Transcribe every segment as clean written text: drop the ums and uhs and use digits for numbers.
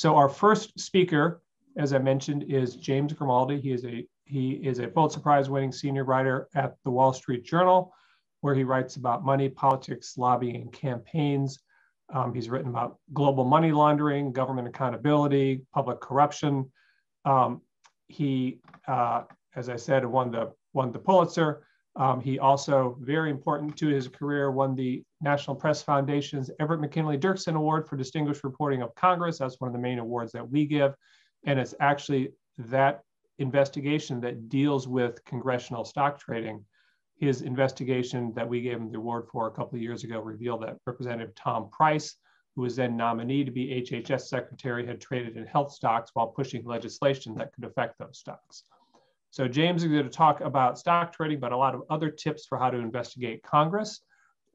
So our first speaker, as I mentioned, is James Grimaldi. He is a Pulitzer Prize winning senior writer at the Wall Street Journal, where he writes about money, politics, lobbying, and campaigns. He's written about global money laundering, government accountability, public corruption. He, as I said, won the Pulitzer. He also, very important to his career, won the National Press Foundation's Everett McKinley Dirksen Award for Distinguished Reporting of Congress. That's one of the main awards that we give. And it's actually that investigation that deals with congressional stock trading. His investigation that we gave him the award for a couple of years ago revealed that Representative Tom Price, who was then nominee to be HHS secretary, had traded in health stocks while pushing legislation that could affect those stocks. So James is going to talk about stock trading, but a lot of other tips for how to investigate Congress.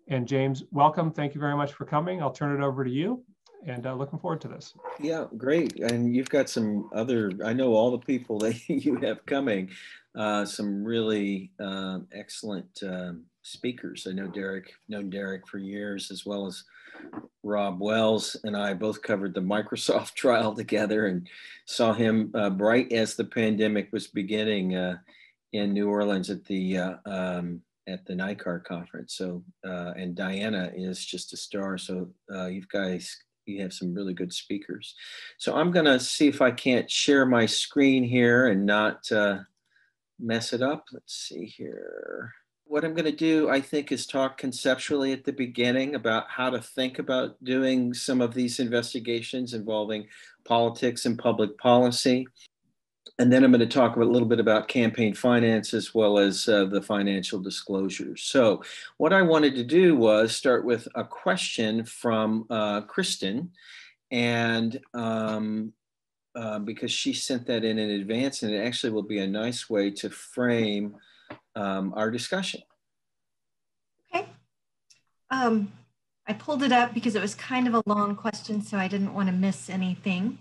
And James, welcome. Thank you very much for coming. I'll turn it over to you, and looking forward to this. Yeah, great. And you've got some other, I know all the people that you have coming, some really excellent speakers. I know known Derek for years, as well as Rob Wells and I both covered the Microsoft trial together and saw him right as the pandemic was beginning in New Orleans at the NICAR conference. So, and Diana is just a star. So you have some really good speakers. So I'm gonna see if I can't share my screen here and not mess it up. Let's see here. What I'm going to do, I think, is talk conceptually at the beginning about how to think about doing some of these investigations involving politics and public policy. And then I'm going to talk a little bit about campaign finance as well as the financial disclosures. So what I wanted to do was start with a question from Kristen, and because she sent that in advance, and it actually will be a nice way to frame our discussion. Okay. I pulled it up because it was kind of a long question, so I didn't want to miss anything.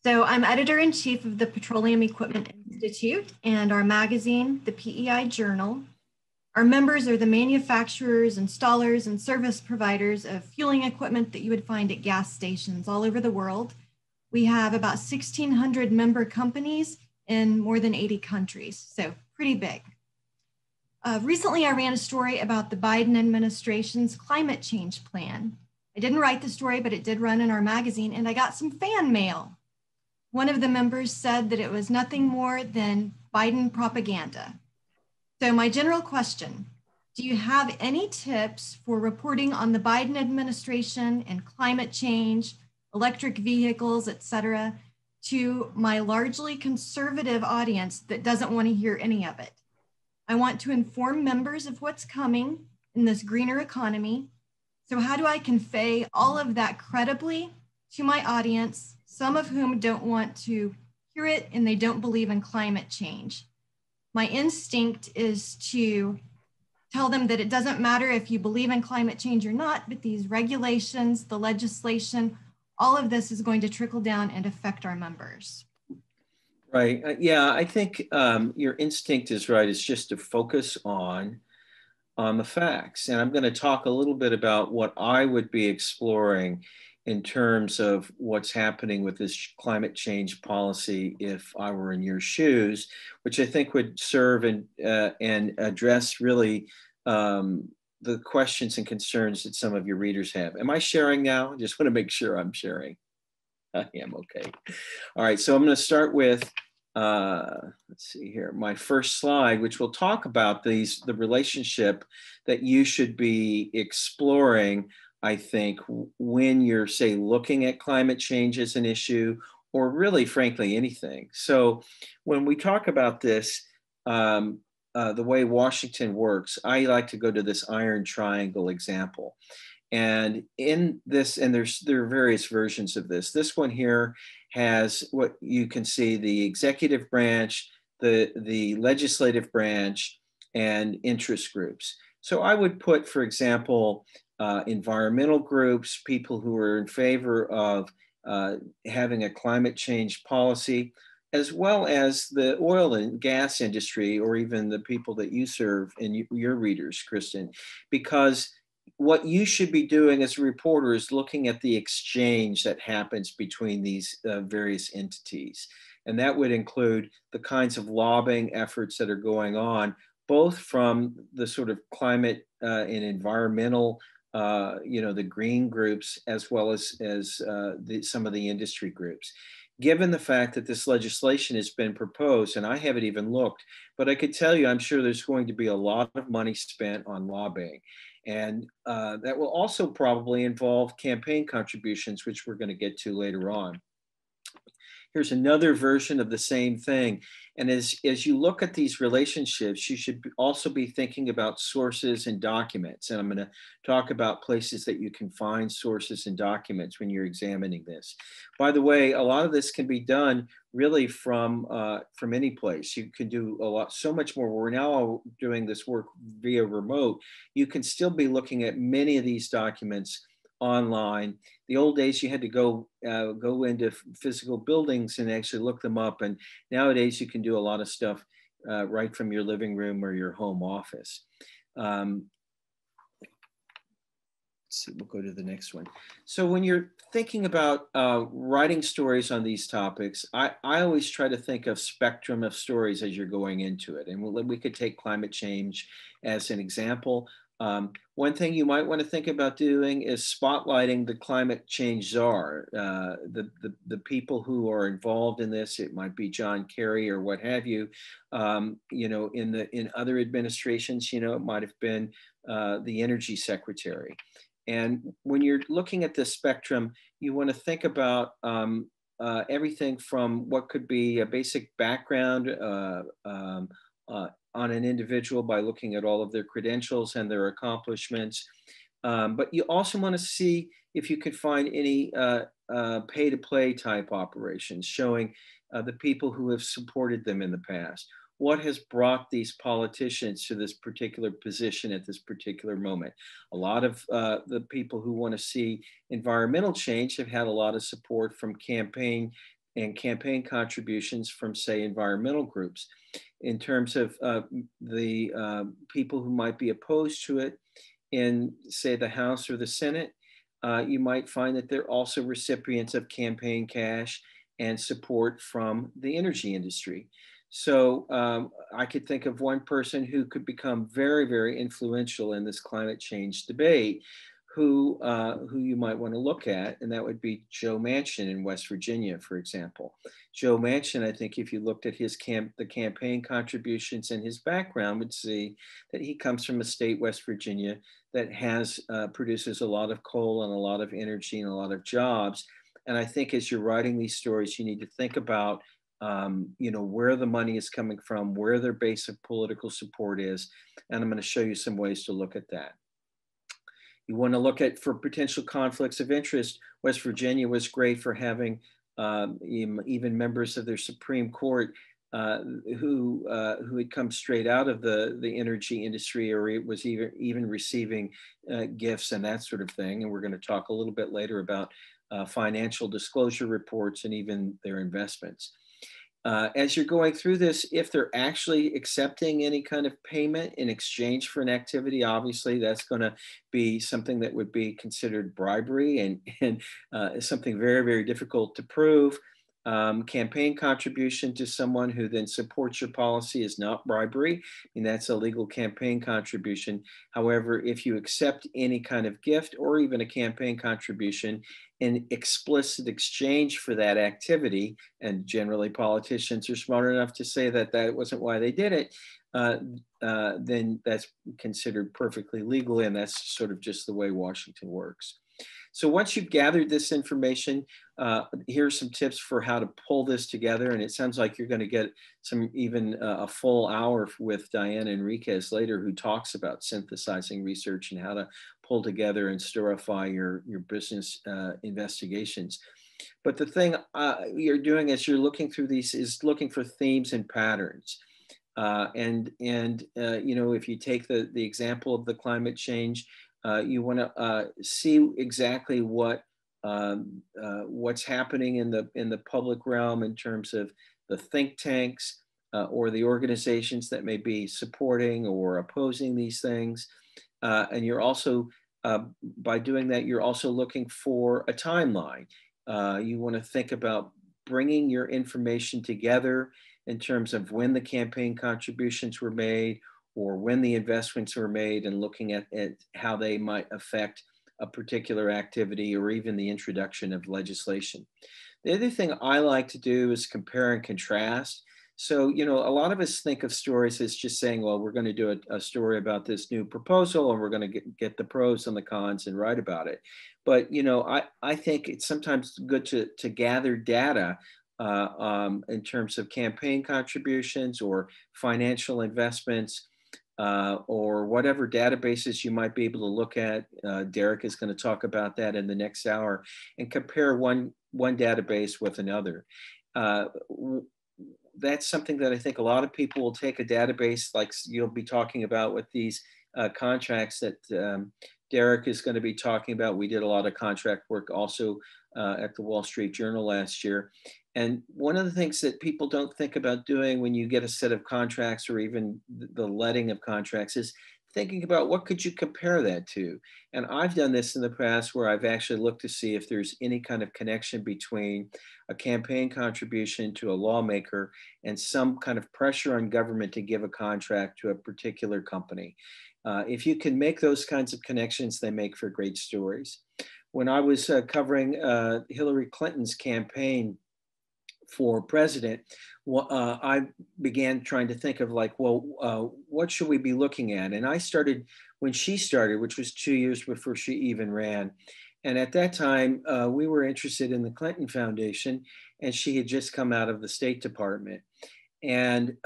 So I'm editor-in-chief of the Petroleum Equipment Institute and our magazine, the PEI Journal. Our members are the manufacturers, installers, and service providers of fueling equipment that you would find at gas stations all over the world. We have about 1,600 member companies in more than 80 countries, so pretty big. Recently, I ran a story about the Biden administration's climate change plan. I didn't write the story, but it did run in our magazine, and I got some fan mail. One of the members said that it was nothing more than Biden propaganda. So my general question, do you have any tips for reporting on the Biden administration and climate change, electric vehicles, et cetera, to my largely conservative audience that doesn't want to hear any of it? I want to inform members of what's coming in this greener economy. So how do I convey all of that credibly to my audience, some of whom don't want to hear it and they don't believe in climate change? My instinct is to tell them that it doesn't matter if you believe in climate change or not, but these regulations, the legislation, all of this is going to trickle down and affect our members. Right. Yeah, I think your instinct is right. It's just to focus on the facts. And I'm going to talk a little bit about what I would be exploring in terms of what's happening with this climate change policy if I were in your shoes, which I think would serve and address really the questions and concerns that some of your readers have. Am I sharing now? I just want to make sure I'm sharing. I am, okay. All right, so I'm going to start with, let's see here, my first slide, which will talk about the relationship that you should be exploring, I think, when you're, say, looking at climate change as an issue, or really, frankly, anything. So when we talk about this, the way Washington works, I like to go to this iron triangle example. And in this, and there are various versions of this. This one here has what you can see: the executive branch, the legislative branch, and interest groups. So I would put, for example, environmental groups, people who are in favor of having a climate change policy, as well as the oil and gas industry, or even the people that you serve and your readers, Kristen, because what you should be doing as a reporter is looking at the exchange that happens between these various entities. And that would include the kinds of lobbying efforts that are going on, both from the sort of climate and environmental, the green groups, as well as some of the industry groups. Given the fact that this legislation has been proposed, and I haven't even looked, but I could tell you, I'm sure there's going to be a lot of money spent on lobbying. And that will also probably involve campaign contributions, which we're going to get to later on. Here's another version of the same thing. And as you look at these relationships, you should also be thinking about sources and documents. And I'm going to talk about places that you can find sources and documents when you're examining this. By the way, a lot of this can be done really from any place. You can do so much more. We're now doing this work via remote. You can still be looking at many of these documents online. The old days, you had to go into physical buildings and actually look them up. And nowadays, you can do a lot of stuff right from your living room or your home office. Let's see, we'll go to the next one. So when you're thinking about writing stories on these topics, I always try to think of spectrum of stories as you're going into it. And we could take climate change as an example. One thing you might want to think about doing is spotlighting the climate change czar, the people who are involved in this. It might be John Kerry or what have you. In other administrations, it might have been the energy secretary. And when you're looking at this spectrum, you want to think about everything from what could be a basic background on an individual by looking at all of their credentials and their accomplishments. But you also want to see if you could find any pay-to-play type operations showing the people who have supported them in the past. What has brought these politicians to this particular position at this particular moment? A lot of the people who want to see environmental change have had a lot of support from campaign contributions from, say, environmental groups. In terms of the people who might be opposed to it in, say, the House or the Senate, you might find that they're also recipients of campaign cash and support from the energy industry. So I could think of one person who could become very, very influential in this climate change debate, who you might want to look at, and that would be Joe Manchin in West Virginia, for example. Joe Manchin, I think if you looked at the campaign contributions and his background, would see that he comes from a state, West Virginia, that produces a lot of coal and a lot of energy and a lot of jobs. And I think as you're writing these stories, you need to think about where the money is coming from, where their base of political support is. And I'm going to show you some ways to look at that. You want to look at, for potential conflicts of interest, West Virginia was great for having even members of their Supreme Court who had come straight out of the energy industry, or it was even receiving gifts and that sort of thing. And we're going to talk a little bit later about financial disclosure reports and even their investments. As you're going through this, if they're actually accepting any kind of payment in exchange for an activity, obviously that's going to be something that would be considered bribery and something very, very difficult to prove. Campaign contribution to someone who then supports your policy is not bribery. I mean, that's a legal campaign contribution. However, if you accept any kind of gift or even a campaign contribution in explicit exchange for that activity, and generally politicians are smart enough to say that that wasn't why they did it, then that's considered perfectly legal, and that's sort of just the way Washington works. So once you've gathered this information, here's some tips for how to pull this together. And it sounds like you're going to get even a full hour with Diana Enriquez later, who talks about synthesizing research and how to pull together and storify your business investigations. But the thing you're doing as you're looking through these is looking for themes and patterns. If you take the example of the climate change, you want to see exactly what's happening in the public realm in terms of the think tanks or the organizations that may be supporting or opposing these things. And you're also by doing that, you're also looking for a timeline. You want to think about bringing your information together in terms of when the campaign contributions were made or when the investments were made, and looking at how they might affect a particular activity or even the introduction of legislation. The other thing I like to do is compare and contrast. So, you know, a lot of us think of stories as just saying, well, we're going to do a story about this new proposal and we're going to get the pros and the cons and write about it. But, you know, I think it's sometimes good to gather data in terms of campaign contributions or financial investments, or whatever databases you might be able to look at. Derek is going to talk about that in the next hour, and compare one database with another. That's something that I think a lot of people will take a database like you'll be talking about with these contracts that Derek is going to be talking about. We did a lot of contract work also at the Wall Street Journal last year. And one of the things that people don't think about doing when you get a set of contracts or even the letting of contracts is thinking about what could you compare that to. And I've done this in the past where I've actually looked to see if there's any kind of connection between a campaign contribution to a lawmaker and some kind of pressure on government to give a contract to a particular company. If you can make those kinds of connections, they make for great stories. When I was covering Hillary Clinton's campaign for president, I began trying to think of like, well, what should we be looking at? And I started when she started, which was 2 years before she even ran. And at that time, we were interested in the Clinton Foundation, and she had just come out of the State Department. And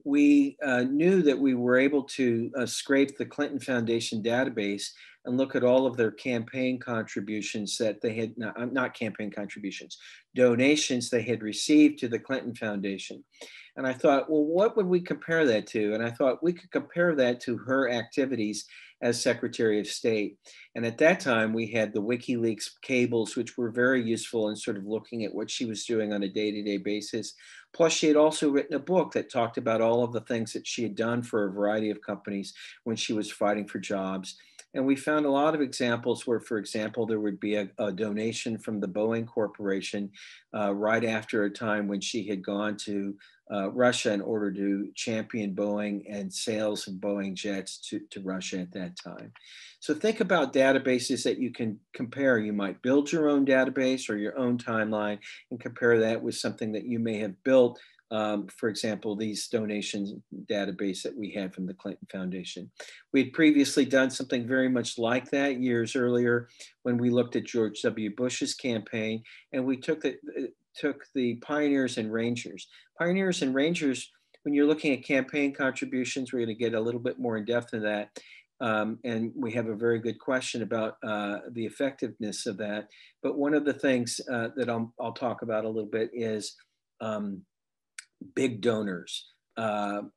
we knew that we were able to scrape the Clinton Foundation database and look at all of their campaign contributions that they had, not campaign contributions, donations they had received to the Clinton Foundation. And I thought, well, what would we compare that to? And I thought we could compare that to her activities as Secretary of State. And at that time, we had the WikiLeaks cables, which were very useful in sort of looking at what she was doing on a day-to-day basis. Plus, she had also written a book that talked about all of the things that she had done for a variety of companies when she was fighting for jobs. And we found a lot of examples where, for example, there would be a donation from the Boeing Corporation right after a time when she had gone to Russia in order to champion Boeing and sales of Boeing jets to Russia at that time. So think about databases that you can compare. You might build your own database or your own timeline and compare that with something that you may have built. For example, these donations database that we had from the Clinton Foundation. We had previously done something very much like that years earlier when we looked at George W. Bush's campaign, and we took the pioneers and rangers. Pioneers and rangers, when you're looking at campaign contributions, we're going to get a little bit more in depth in that. And we have a very good question about the effectiveness of that. But one of the things that I'll talk about a little bit is big donors are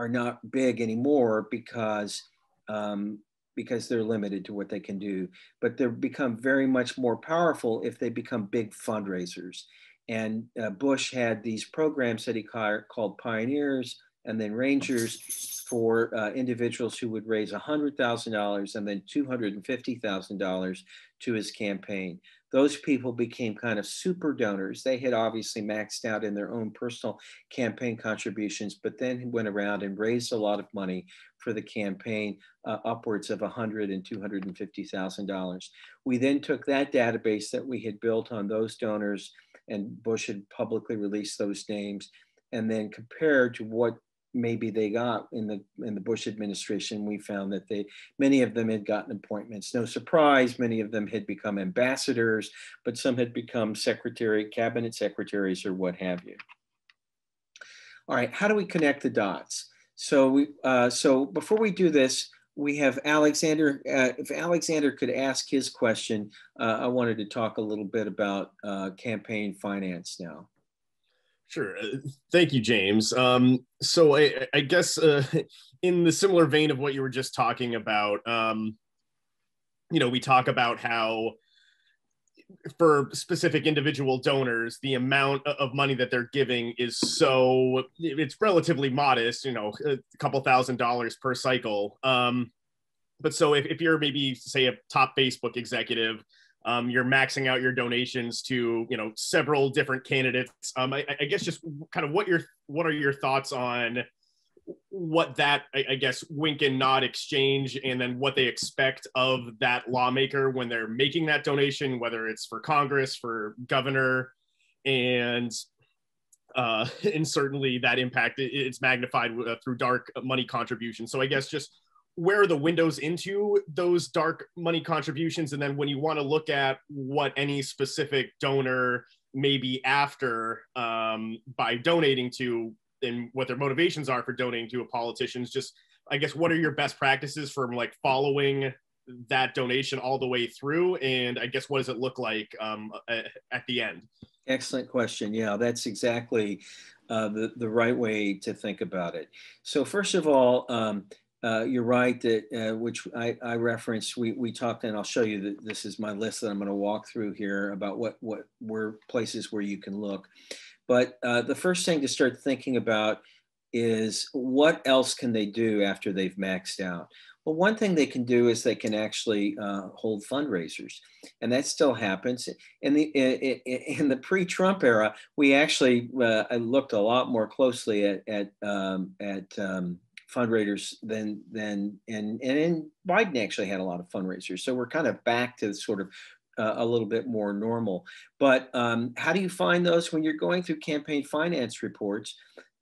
not big anymore because they're limited to what they can do, but they become very much more powerful if they become big fundraisers. And Bush had these programs that he called Pioneers and then Rangers for individuals who would raise $100,000 and then $250,000 to his campaign. Those people became kind of super donors. They had obviously maxed out in their own personal campaign contributions, but then went around and raised a lot of money for the campaign, upwards of $100,000 and $250,000. We then took that database that we had built on those donors, and Bush had publicly released those names, and then compared to what maybe they got in the Bush administration. We found that many of them had gotten appointments. No surprise, many of them had become ambassadors, but some had become cabinet secretaries, or what have you. All right, how do we connect the dots? So before we do this, we have Alexander. If Alexander could ask his question, I wanted to talk a little bit about campaign finance now. Sure. Thank you, James. So I guess in the similar vein of what you were just talking about, we talk about how for specific individual donors, the amount of money that they're giving it's relatively modest, a couple $1,000s per cycle. But so if you're maybe, say, a top Facebook executive, you're maxing out your donations to, you know, several different candidates. I guess just kind of what are your thoughts on what that, I guess, wink and nod exchange, and then what they expect of that lawmaker when they're making that donation, whether it's for Congress, for governor, and certainly that impact, it's magnified through dark money contributions. So I guess just where are the windows into those dark money contributions? And then when you want to look at what any specific donor may be after by donating to, and what their motivations are for donating to a politician, just, I guess, what are your best practices for like following that donation all the way through? And I guess, what does it look like at the end? Excellent question. Yeah, that's exactly the right way to think about it. So first of all, you're right that which I referenced. We talked, and I'll show you that this is my list that I'm going to walk through here about what were places where you can look. But the first thing to start thinking about is what else can they do after they've maxed out? Well, one thing they can do is they can actually hold fundraisers, and that still happens. In the pre-Trump era, we actually looked a lot more closely at fundraisers than and Biden actually had a lot of fundraisers. So we're kind of back to sort of a little bit more normal. But how do you find those when you're going through campaign finance reports?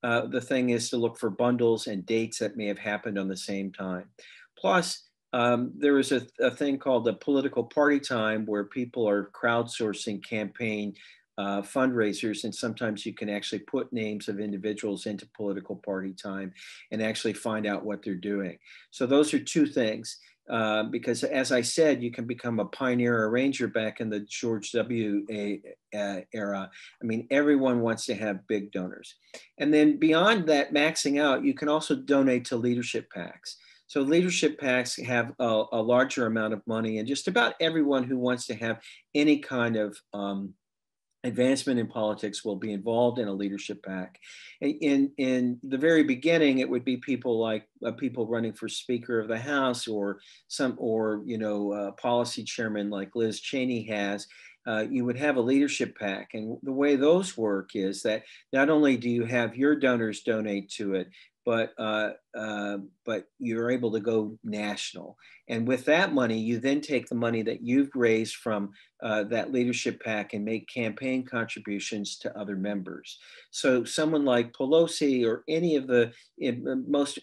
The thing is to look for bundles and dates that may have happened on the same time. Plus, there is a thing called the political party time, where people are crowdsourcing campaign fundraisers, and sometimes you can actually put names of individuals into political party time and actually find out what they're doing. So those are two things. Because as I said, you can become a pioneer arranger back in the George W. era. I mean, everyone wants to have big donors. And then beyond that maxing out, you can also donate to leadership PACs. So leadership PACs have a larger amount of money, and just about everyone who wants to have any kind of advancement in politics will be involved in a leadership PAC. In the very beginning, it would be people like people running for Speaker of the House, or policy chairman like Liz Cheney has. You would have a leadership PAC, and the way those work is that not only do you have your donors donate to it, but you're able to go national. And with that money, you then take the money that you've raised from that leadership PAC and make campaign contributions to other members. So someone like Pelosi, or any of the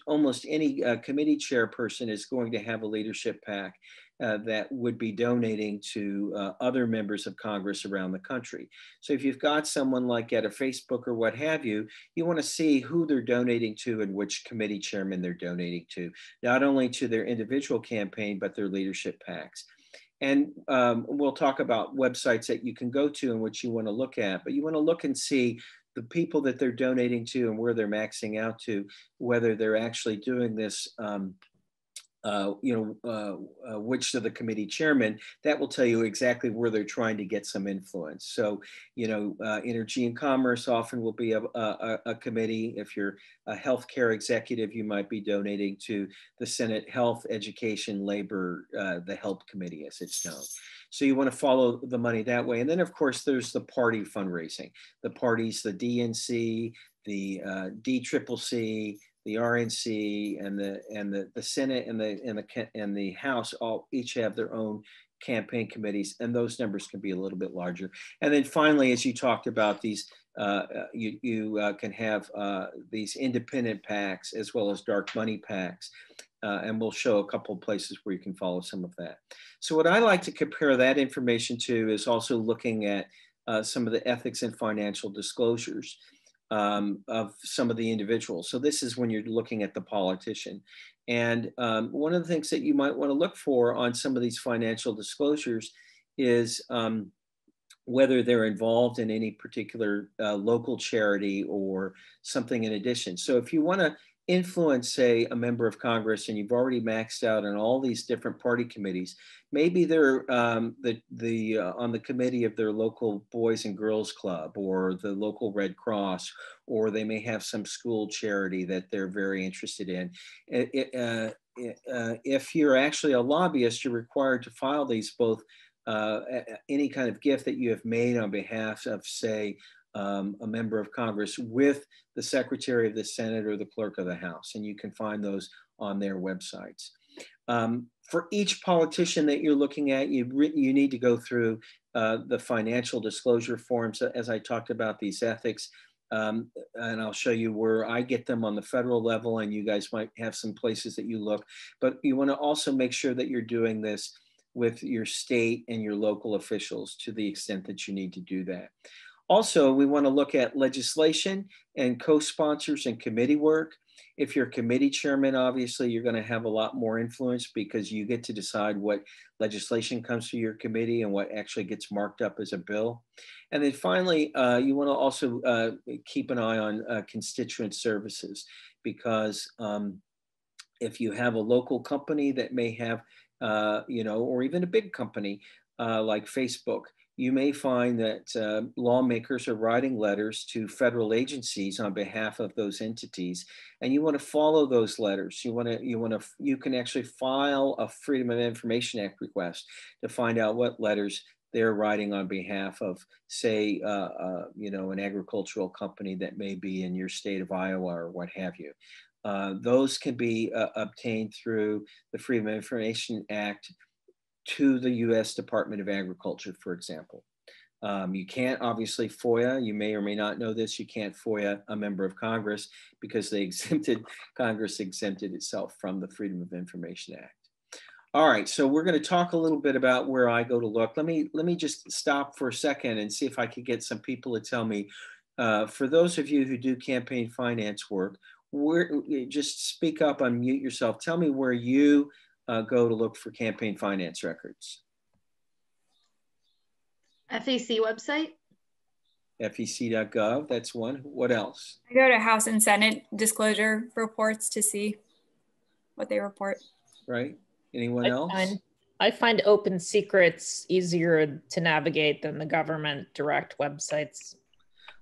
almost any committee chairperson, is going to have a leadership PAC that would be donating to other members of Congress around the country. So if you've got someone like at a Facebook or what have you, you want to see who they're donating to and which committee chairman they're donating to, not only to their individual campaign, but their leadership PACs. And we'll talk about websites that you can go to and what you want to look at, but you want to look and see the people that they're donating to and where they're maxing out to, whether they're actually doing this which of the committee chairman. That will tell you exactly where they're trying to get some influence. So, energy and commerce often will be a committee. If you're a healthcare executive, you might be donating to the Senate Health, Education, Labor, the Health Committee, as it's known. So you want to follow the money that way. And then, of course, there's the party fundraising. The parties, the DNC, the DCCC, the RNC, and the Senate and the House each have their own campaign committees, and those numbers can be a little bit larger. And then finally, as you talked about, these you can have these independent PACs as well as dark money PACs, and we'll show a couple of places where you can follow some of that. So what I like to compare that information to is also looking at some of the ethics and financial disclosures of some of the individuals. So this is when you're looking at the politician. And one of the things that you might want to look for on some of these financial disclosures is whether they're involved in any particular local charity or something in addition. So if you want to influence, say, a member of Congress, and you've already maxed out on all these different party committees, maybe they're on the committee of their local Boys and Girls Club or the local Red Cross, or they may have some school charity that they're very interested in. if you're actually a lobbyist, you're required to file these both any kind of gift that you have made on behalf of, say, a member of Congress with the Secretary of the Senate or the Clerk of the House, and you can find those on their websites. For each politician that you're looking at, you need to go through the financial disclosure forms, as I talked about, these ethics. And I'll show you where I get them on the federal level, and you guys might have some places that you look. But you want to also make sure that you're doing this with your state and your local officials to the extent that you need to do that. Also, we want to look at legislation and co-sponsors and committee work. If you're committee chairman, obviously, you're going to have a lot more influence because you get to decide what legislation comes to your committee and what actually gets marked up as a bill. And then finally, you want to also keep an eye on constituent services, because if you have a local company that may have, or even a big company like Facebook, you may find that lawmakers are writing letters to federal agencies on behalf of those entities, and you want to follow those letters. You can actually file a Freedom of Information Act request to find out what letters they're writing on behalf of, say, an agricultural company that may be in your state of Iowa or what have you. Those can be obtained through the Freedom of Information Act to the U.S. Department of Agriculture, for example. You can't obviously FOIA, you may or may not know this, you can't FOIA a member of Congress because Congress exempted itself from the Freedom of Information Act. All right, so we're going to talk a little bit about where I go to look. Let me just stop for a second and see if I could get some people to tell me, for those of you who do campaign finance work, just speak up, unmute yourself. Tell me where you go to look for campaign finance records. FEC website. FEC.gov, that's one. What else? I go to House and Senate disclosure reports to see what they report. Right. Anyone else? I find Open Secrets easier to navigate than the government direct websites.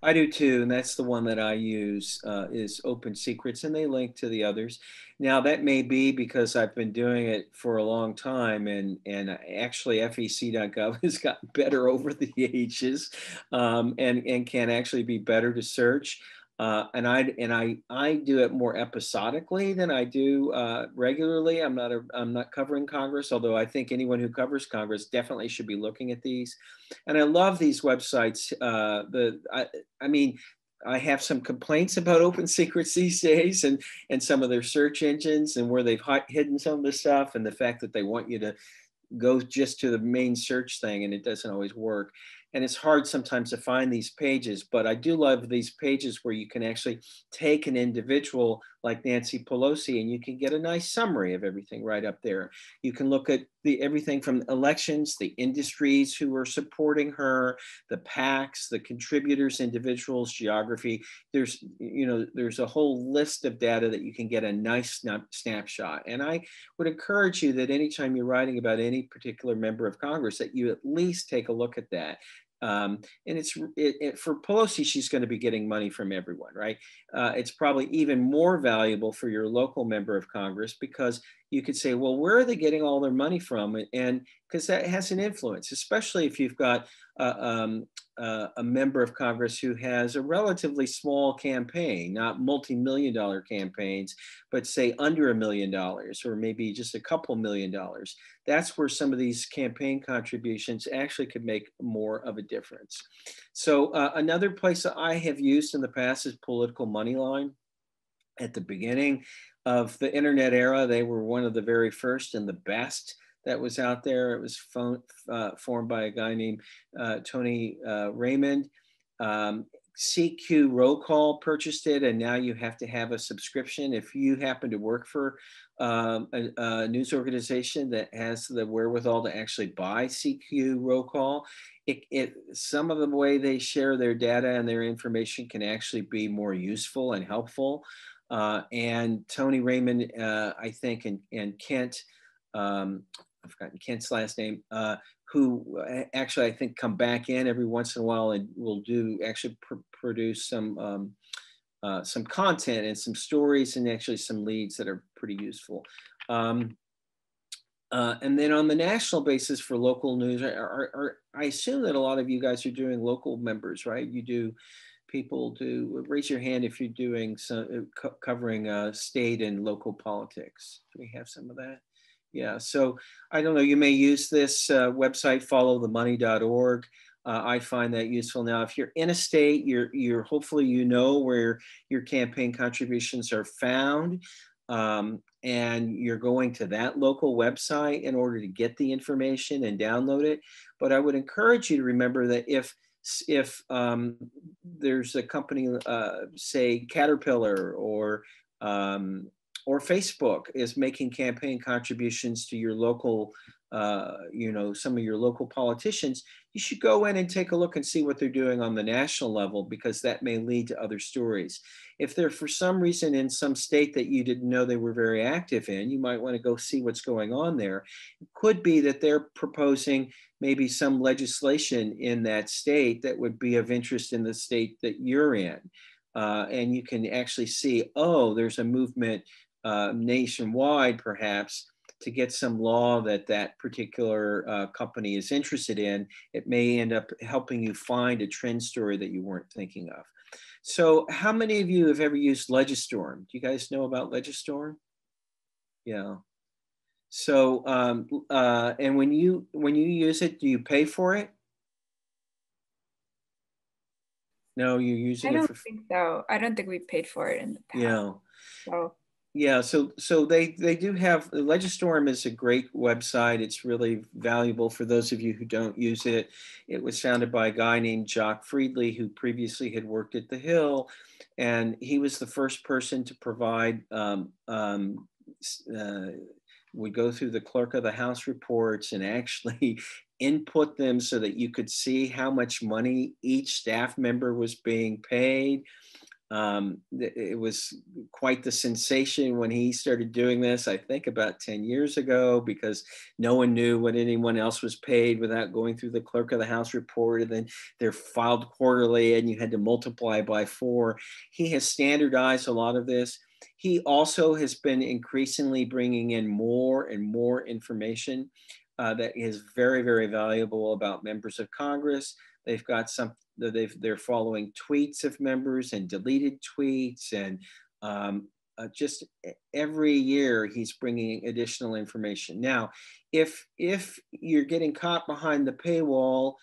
I do too, and that's the one that I use, is Open Secrets, and they link to the others. Now, that may be because I've been doing it for a long time, and actually FEC.gov has gotten better over the ages, and can actually be better to search. And I do it more episodically than I do regularly. I'm not covering Congress, although I think anyone who covers Congress definitely should be looking at these. And I love these websites. I have some complaints about Open Secrets these days, and some of their search engines and where they've hidden some of the stuff, and the fact that they want you to go just to the main search thing, and it doesn't always work. And it's hard sometimes to find these pages, but I do love these pages where you can actually take an individual like Nancy Pelosi and you can get a nice summary of everything right up there. You can look at everything from elections, the industries who are supporting her, the PACs, the contributors, individuals, geography. There's a whole list of data that you can get a nice snapshot. And I would encourage you that anytime you're writing about any particular member of Congress, that you at least take a look at that. And for Pelosi, she's going to be getting money from everyone, right? It's probably even more valuable for your local member of Congress, because you could say, well, where are they getting all their money from? And because that has an influence, especially if you've got a member of Congress who has a relatively small campaign, not multi-million-dollar campaigns, but say under $1 million or maybe just a couple $1 million. That's where some of these campaign contributions actually could make more of a difference. So another place that I have used in the past is Political Moneyline. At the beginning of the internet era, they were one of the very first and the best that was out there. It was formed by a guy named Tony Raymond. CQ Roll Call purchased it, and now you have to have a subscription. If you happen to work for a news organization that has the wherewithal to actually buy CQ Roll Call, some of the way they share their data and their information can actually be more useful and helpful. And Tony Raymond, I think, and Kent, I've forgotten Kent's last name, who actually I think come back in every once in a while and will actually produce some content and some stories and actually some leads that are pretty useful. And then on the national basis for local news, I assume that a lot of you guys are doing local members, right? You do, people do, raise your hand if you're doing some covering state and local politics. Do we have some of that? Yeah, so I don't know, you may use this website, followthemoney.org. I find that useful. Now, if you're in a state, you're hopefully you know where your campaign contributions are found. And you're going to that local website in order to get the information and download it. But I would encourage you to remember that if there's a company, say Caterpillar or Facebook is making campaign contributions to your local, some of your local politicians, you should go in and take a look and see what they're doing on the national level, because that may lead to other stories. If they're for some reason in some state that you didn't know they were very active in, you might want to go see what's going on there. It could be that they're proposing maybe some legislation in that state that would be of interest in the state that you're in. And you can actually see, oh, there's a movement nationwide perhaps to get some law that particular company is interested in. It may end up helping you find a trend story that you weren't thinking of. So how many of you have ever used Legistorm? Do you guys know about Legistorm? Yeah. So, and when you use it, do you pay for it? No, you're using it for... I don't think so. I don't think we paid for it in the past. Yeah. So. Yeah, so they do have, Legistorm is a great website. It's really valuable for those of you who don't use it. It was founded by a guy named Jock Friedley, who previously had worked at The Hill, and he was the first person to provide, would go through the clerk of the House reports and actually input them so that you could see how much money each staff member was being paid. It was quite the sensation when he started doing this, I think about 10 years ago, because no one knew what anyone else was paid without going through the clerk of the House report, and then they're filed quarterly and you had to multiply by 4. He has standardized a lot of this. He also has been increasingly bringing in more and more information that is very, very valuable about members of Congress. They've got they're following tweets of members and deleted tweets, and just every year he's bringing additional information. Now, if you're getting caught behind the paywall,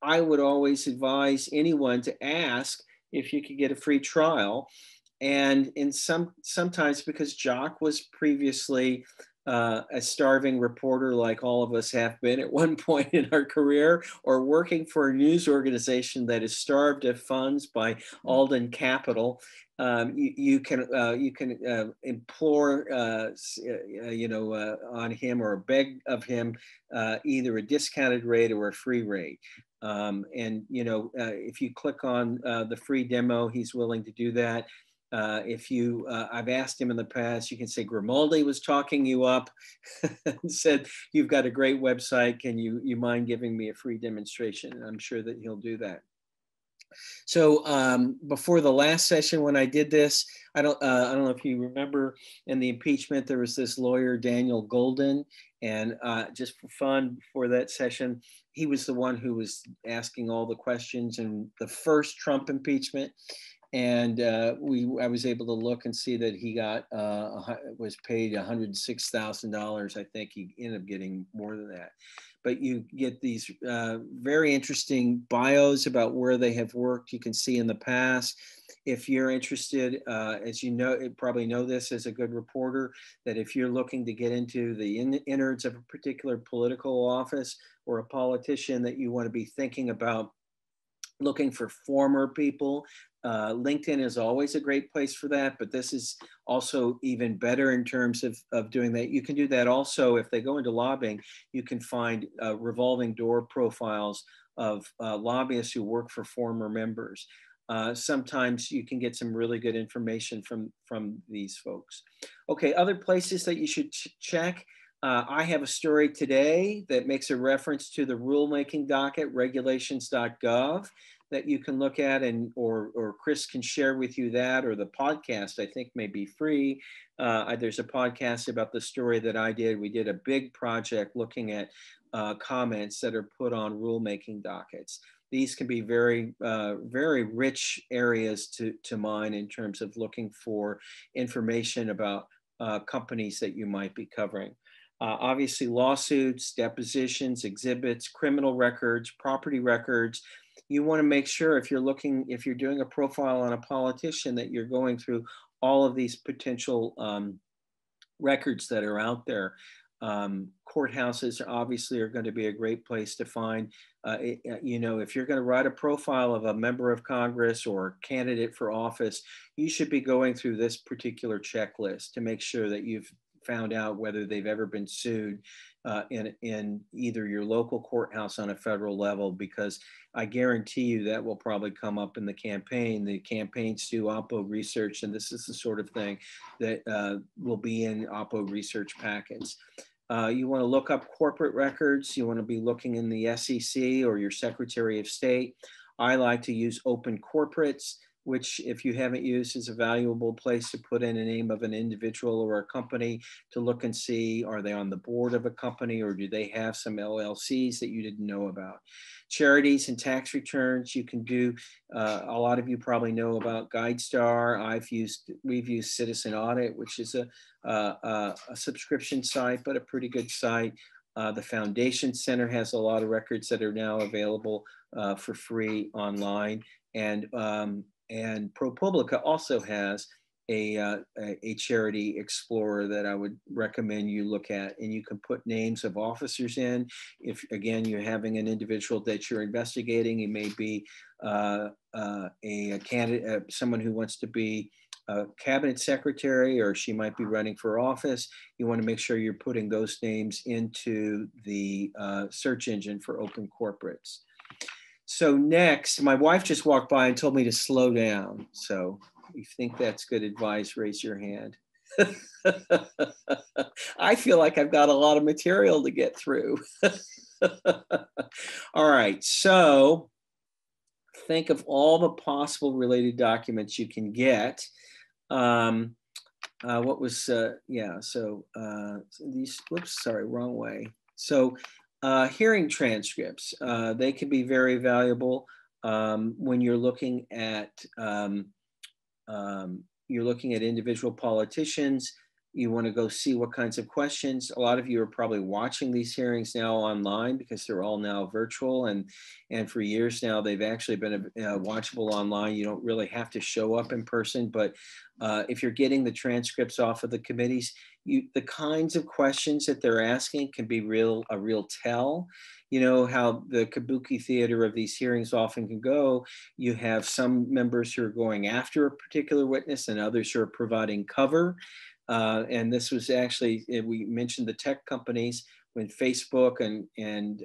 I would always advise anyone to ask if you could get a free trial. And sometimes, because Jock was previously a starving reporter like all of us have been at one point in our career, or working for a news organization that is starved of funds by Alden Capital, you can implore on him or beg of him either a discounted rate or a free rate. If you click on the free demo, he's willing to do that. I've asked him in the past, you can say Grimaldi was talking you up and said, you've got a great website. Can you mind giving me a free demonstration? And I'm sure that he'll do that. So before the last session, when I did this, I don't know if you remember, in the impeachment, there was this lawyer, Daniel Golden, and just for fun, before that session, he was the one who was asking all the questions in the first Trump impeachment. And I was able to look and see that he was paid $106,000. I think he ended up getting more than that. But you get these very interesting bios about where they have worked. You can see in the past. If you're interested, as you know, probably know this as a good reporter, that if you're looking to get into the innards of a particular political office or a politician, that you want to be thinking about looking for former people. LinkedIn is always a great place for that, but this is also even better in terms of doing that. You can do that also if they go into lobbying. You can find revolving door profiles of lobbyists who work for former members. Sometimes you can get some really good information from these folks. Okay, other places that you should check. I have a story today that makes a reference to the rulemaking docket, regulations.gov, that you can look at or Chris can share with you that, or the podcast I think may be free. There's a podcast about the story that I did. We did a big project looking at comments that are put on rulemaking dockets. These can be very, very rich areas to mine in terms of looking for information about companies that you might be covering. Obviously, lawsuits, depositions, exhibits, criminal records, property records. You want to make sure if you're doing a profile on a politician, that you're going through all of these potential records that are out there. Courthouses obviously are going to be a great place to find, you know, if you're going to write a profile of a member of Congress or candidate for office, you should be going through this particular checklist to make sure that you've found out whether they've ever been sued in either your local courthouse on a federal level, because I guarantee you that will probably come up in the campaign. The campaigns do Oppo research, and this is the sort of thing that will be in Oppo research packets. You want to look up corporate records. You want to be looking in the SEC or your Secretary of State. I like to use Open Corporates, which, if you haven't used, is a valuable place to put in a name of an individual or a company to look and see, are they on the board of a company, or do they have some LLCs that you didn't know about? Charities and tax returns, you can do, a lot of you probably know about GuideStar. We've used Citizen Audit, which is a subscription site, but a pretty good site. The Foundation Center has a lot of records that are now available for free online. And ProPublica also has a charity explorer that I would recommend you look at, and you can put names of officers in. If, again, you're having an individual that you're investigating, it may be a candidate, someone who wants to be a cabinet secretary, or she might be running for office. You want to make sure you're putting those names into the search engine for Open Corporates. So next, my wife just walked by and told me to slow down. So if you think that's good advice, raise your hand. I feel like I've got a lot of material to get through. All right, so think of all the possible related documents you can get. What was, yeah, so these, whoops, sorry, wrong way. So hearing transcripts, they can be very valuable when you're looking at individual politicians. You want to go see what kinds of questions. A lot of you are probably watching these hearings now online because they're all now virtual, and for years now they've actually been watchable online. You don't really have to show up in person, but if you're getting the transcripts off of the committees, the kinds of questions that they're asking can be a real tell. You know how the kabuki theater of these hearings often can go. You have some members who are going after a particular witness and others who are providing cover. And this was actually, we mentioned the tech companies, when Facebook and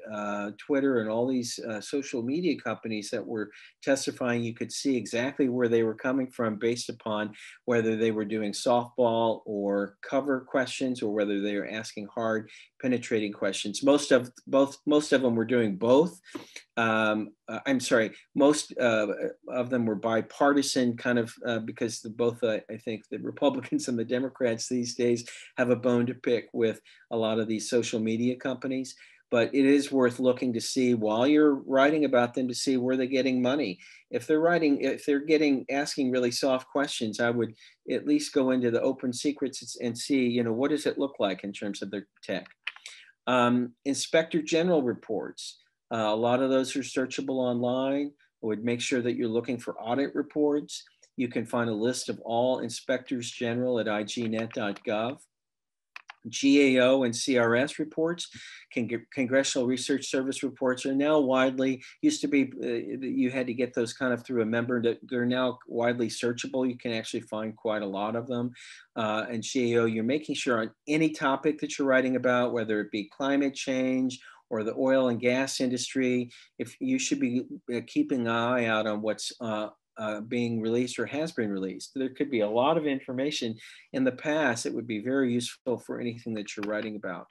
Twitter and all these social media companies that were testifying, you could see exactly where they were coming from based upon whether they were doing softball or cover questions, or whether they were asking hard, penetrating questions. Most of them were doing both. I'm sorry, most of them were bipartisan, kind of because both, I think, the Republicans and the Democrats these days have a bone to pick with a lot of these social media companies. But it is worth looking to see, while you're writing about them, to see where they're getting money. If they're asking really soft questions, I would at least go into the open secrets and see, you know, what does it look like in terms of their tech. Inspector General reports. A lot of those are searchable online. I would make sure that you're looking for audit reports. You can find a list of all inspectors general at ignet.gov. GAO and CRS reports, Congressional Research Service reports, are now widely, used to be you had to get those kind of through a member. They're now widely searchable. You can actually find quite a lot of them. And GAO, you're making sure on any topic that you're writing about, whether it be climate change or the oil and gas industry, if you should be keeping an eye out on what's being released or has been released. There could be a lot of information in the past that would be very useful for anything that you're writing about.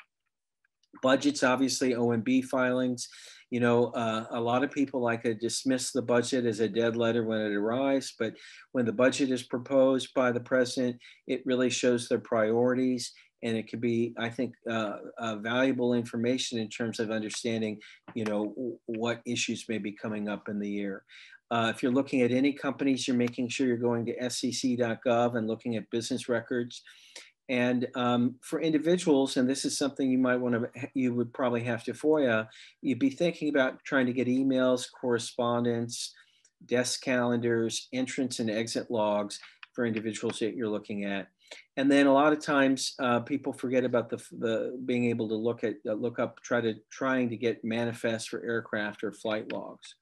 Budgets, obviously, OMB filings. You know, a lot of people like to dismiss the budget as a dead letter when it arrives, but when the budget is proposed by the president, it really shows their priorities, and it could be, I think, valuable information in terms of understanding, you know, what issues may be coming up in the year. If you're looking at any companies, you're making sure you're going to sec.gov and looking at business records. And for individuals, and this is something you might want to, you would probably have to FOIA, you'd be thinking about trying to get emails, correspondence, desk calendars, entrance and exit logs for individuals that you're looking at. And then a lot of times people forget about the being able to look up, trying to get manifests for aircraft or flight logs.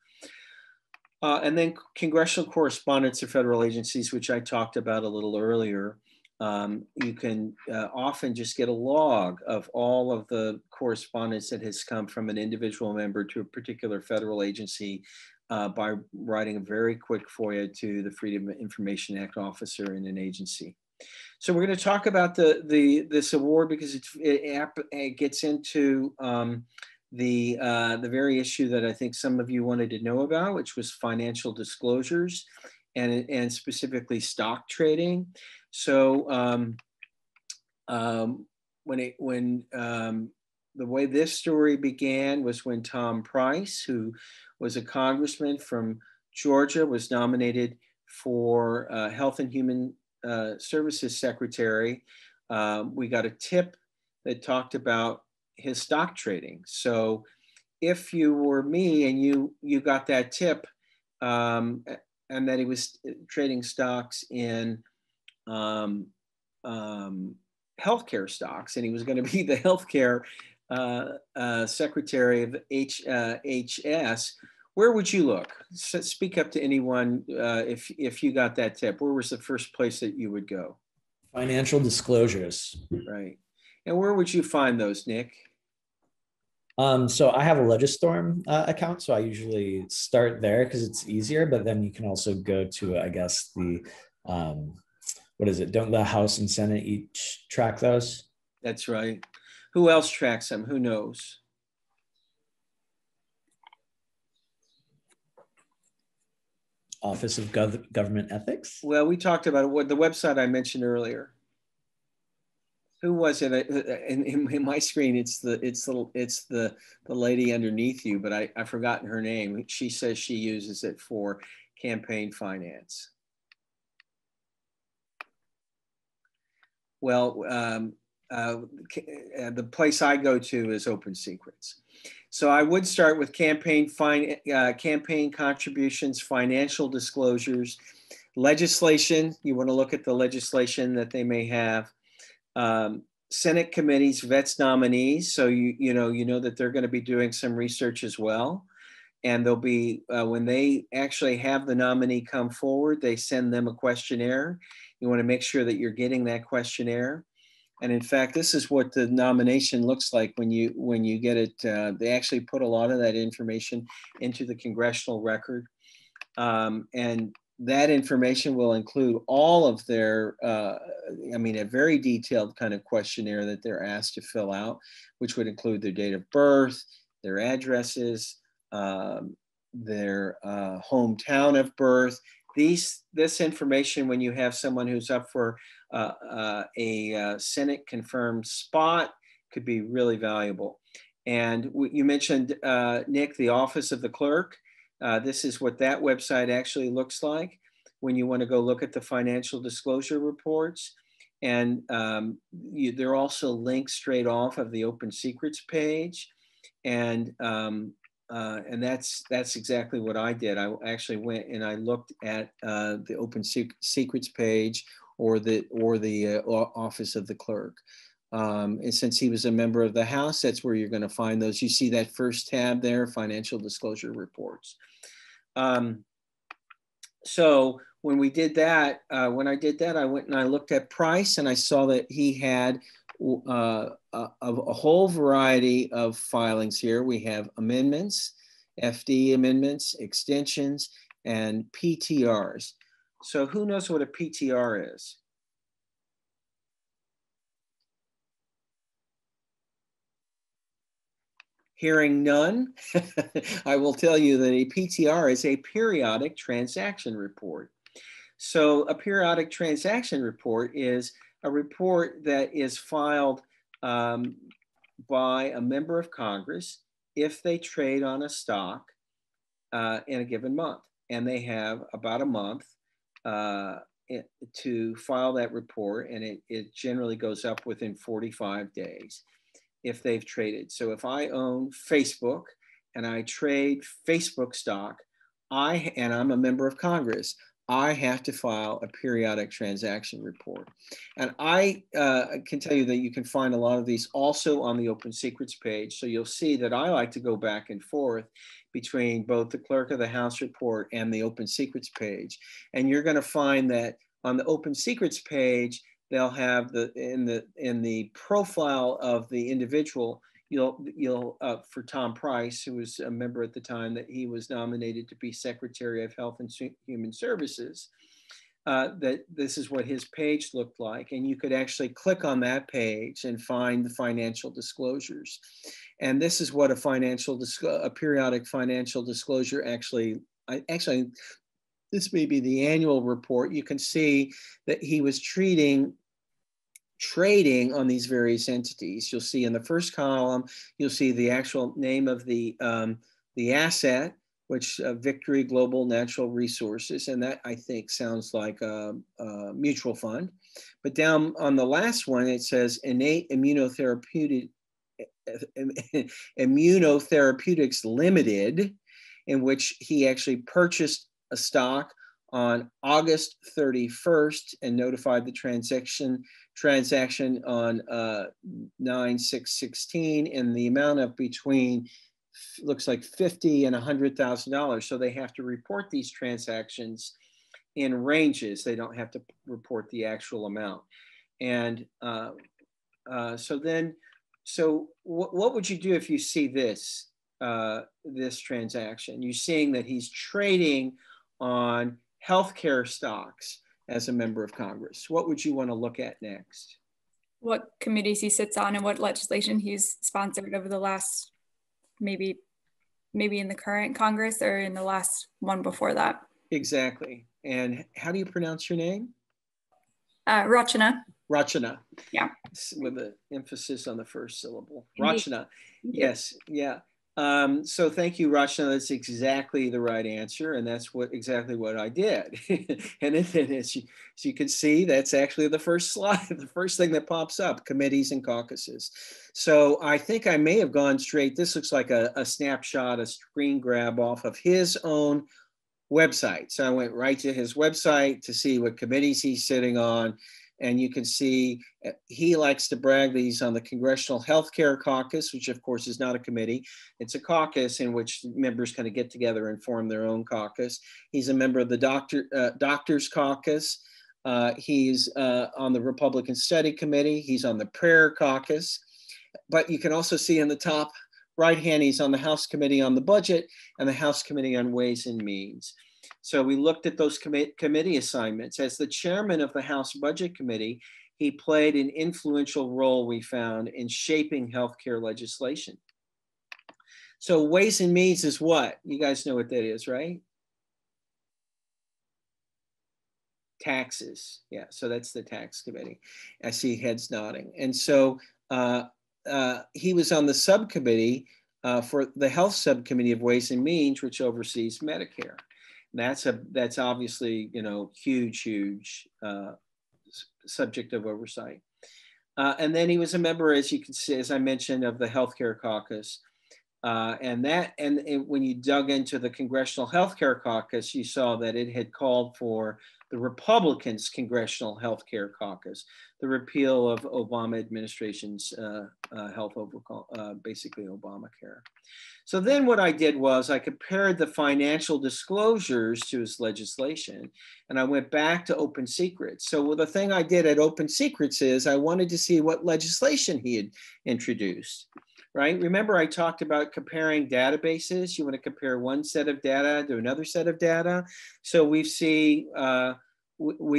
And then congressional correspondence of federal agencies, which I talked about a little earlier. You can often just get a log of all of the correspondence that has come from an individual member to a particular federal agency by writing a very quick FOIA to the Freedom of Information Act officer in an agency. So we're going to talk about this award because it gets into the very issue that I think some of you wanted to know about, which was financial disclosures and specifically stock trading. So the way this story began was when Tom Price, who was a congressman from Georgia, was nominated for Health and Human Services Secretary. We got a tip that talked about his stock trading. So if you were me and you got that tip and that he was trading stocks in healthcare stocks, and he was going to be the healthcare secretary of HS, where would you look? Speak up to anyone if you got that tip. Where was the first place that you would go? Financial disclosures. Right. And where would you find those, Nick? So I have a Legistorm account, so I usually start there because it's easier, but then you can also go to, I guess, the what is it? Don't the House and Senate each track those? That's right. Who else tracks them? Who knows? Office of Government Ethics? Well, we talked about what the website I mentioned earlier. Who was it? In my screen, it's the lady underneath you, but I've forgotten her name. She says she uses it for campaign finance. Well, the place I go to is Open Secrets. So I would start with campaign contributions, financial disclosures, legislation. You want to look at the legislation that they may have. Senate committees, vets nominees. So you know that they're going to be doing some research as well. And they'll be, when they actually have the nominee come forward, they send them a questionnaire. You want to make sure that you're getting that questionnaire. And in fact, this is what the nomination looks like when you get it. They actually put a lot of that information into the congressional record. And that information will include all of their, a very detailed kind of questionnaire that they're asked to fill out, which would include their date of birth, their addresses, their hometown of birth. This information, when you have someone who's up for a Senate confirmed spot, could be really valuable. And you mentioned, Nick, the Office of the Clerk. This is what that website actually looks like when you want to go look at the financial disclosure reports. And they're also linked straight off of the Open Secrets page. And that's exactly what I did. I actually went and I looked at the Open Secrets page or the Office of the Clerk. And since he was a member of the House, that's where you're going to find those. You see that first tab there, financial disclosure reports. So when we did that, I went and I looked at Price, and I saw that he had a whole variety of filings here. We have amendments, FD amendments, extensions, and PTRs. So who knows what a PTR is? Hearing none, I will tell you that a PTR is a periodic transaction report. So a periodic transaction report is a report that is filed by a member of Congress if they trade on a stock in a given month. And they have about a month to file that report, and it generally goes up within 45 days if they've traded. So if I own Facebook and I trade Facebook stock, and I'm a member of Congress, I have to file a periodic transaction report. And I can tell you that you can find a lot of these also on the Open Secrets page. So you'll see that I like to go back and forth between both the Clerk of the House report and the Open Secrets page. And you're going to find that on the Open Secrets page, they'll have in the profile of the individual, you'll for Tom Price, who was a member at the time that he was nominated to be Secretary of Health and Human Services, that this is what his page looked like. And you could actually click on that page and find the financial disclosures. And this is what a periodic financial disclosure actually, this may be the annual report. You can see that he was trading on these various entities. You'll see in the first column, you'll see the actual name of the asset, which Victory Global Natural Resources, and that I think sounds like a mutual fund. But down on the last one, it says Innate Immunotherapeutics Limited, in which he actually purchased a stock on August 31st and notified the transaction on 9/6/16 in the amount of between, looks like $50,000 and $100,000. So they have to report these transactions in ranges. They don't have to report the actual amount. And so what would you do if you see this transaction? You're seeing that he's trading on healthcare stocks as a member of Congress. What would you want to look at next? What committees he sits on and what legislation he's sponsored over the last, maybe in the current Congress or in the last one before that. Exactly. And how do you pronounce your name? Rachana. Rachana. Yeah. With an emphasis on the first syllable. Indeed. Rachana. Yes. Yeah. So thank you, Rachana. That's exactly the right answer. And that's exactly what I did. And as you can see, that's actually the first slide, the first thing that pops up, committees and caucuses. So I think I may have gone straight. This looks like a snapshot, a screen grab off of his own website. So I went right to his website to see what committees he's sitting on. And you can see he likes to brag that he's on the Congressional Healthcare Caucus, which of course is not a committee. It's a caucus in which members kind of get together and form their own caucus. He's a member of the Doctors Caucus. He's on the Republican Study Committee. He's on the Prayer Caucus. But you can also see in the top right hand, he's on the House Committee on the Budget and the House Committee on Ways and Means. So we looked at those committee assignments. As the chairman of the House Budget Committee, he played an influential role, we found, in shaping healthcare legislation. So Ways and Means is what? You guys know what that is, right? Taxes. Yeah, so that's the tax committee. I see heads nodding. And so he was on the subcommittee for the Health Subcommittee of Ways and Means, which oversees Medicare. That's obviously, huge subject of oversight. And then he was a member, as you can see, as I mentioned, of the Healthcare Caucus. And when you dug into the Congressional Healthcare Caucus, you saw that it had called for the Republicans' Congressional Healthcare Caucus, the repeal of Obama administration's health overcall, basically Obamacare. So then what I did was I compared the financial disclosures to his legislation, and I went back to Open Secrets. So the thing I did at Open Secrets is I wanted to see what legislation he had introduced, right? Remember I talked about comparing databases. You want to compare one set of data to another set of data. So we